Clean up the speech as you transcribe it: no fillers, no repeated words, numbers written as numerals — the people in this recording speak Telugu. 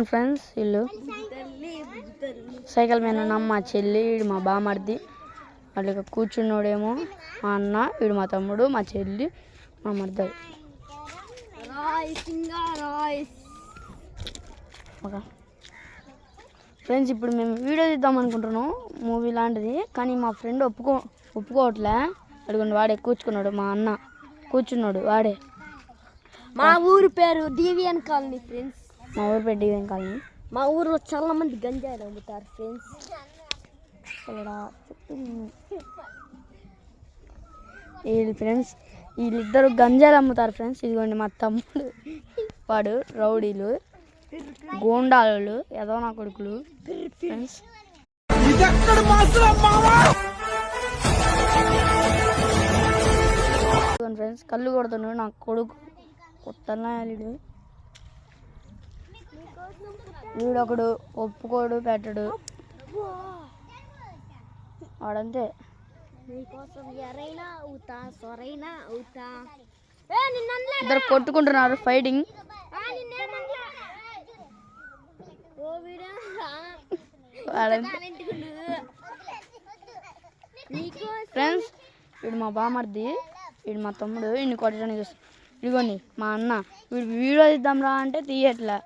ఫ్రెండ్స్ వీళ్ళు సైకిల్ మీద ఉన్న మా చెల్లి, వీడు మా బామర్ది, అట్లా కూర్చున్నోడేమో మా అన్న, వీడు మా తమ్ముడు, మా చెల్లి, మా మర్దలు. ఫ్రెండ్స్ ఇప్పుడు మేము వీడియో తీద్దాం అనుకుంటున్నాం మూవీ లాంటిది, కానీ మా ఫ్రెండ్ ఒప్పుకోవట్లే. అడుగుండి వాడే కూర్చుకున్నాడు, మా అన్న కూర్చున్నాడు వాడే. మా ఊరు పేరు డివిఎన్ కాలనీ ఫ్రెండ్స్. మా ఊరు పేరు డివిఎన్ కాలనీ. మా ఊర్లో చాలా మంది గంజాయిలు అమ్ముతారు ఫ్రెండ్స్. వీళ్ళు ఫ్రెండ్స్ వీళ్ళిద్దరు గంజాయిలు అమ్ముతారు ఫ్రెండ్స్. ఇదిగోండి మా తమ్ముడు, వాడు రౌడీలు, గోండాలు, ఏదో నా కొడుకులు ఫ్రెండ్స్. ఫ్రెండ్స్ కళ్ళు కొడుతున్నాడు నా కొడుకు, కొత్తనాయాలుడు. వీడొకడు ఒప్పుకోడు పెట్టడు, వాడంతే. ఇద్దరు కొట్టుకుంటున్నారు, ఫైటింగ్. ఫ్రెండ్స్ వీడు మా బామర్ది, వీడు మా తమ్ముడు, వీడిని కొట్టడానికి వస్తుంది. ఇదిగోండి మా అన్న, వీడు వీడియో తీద్దాం రా అంటే తీయట్లా.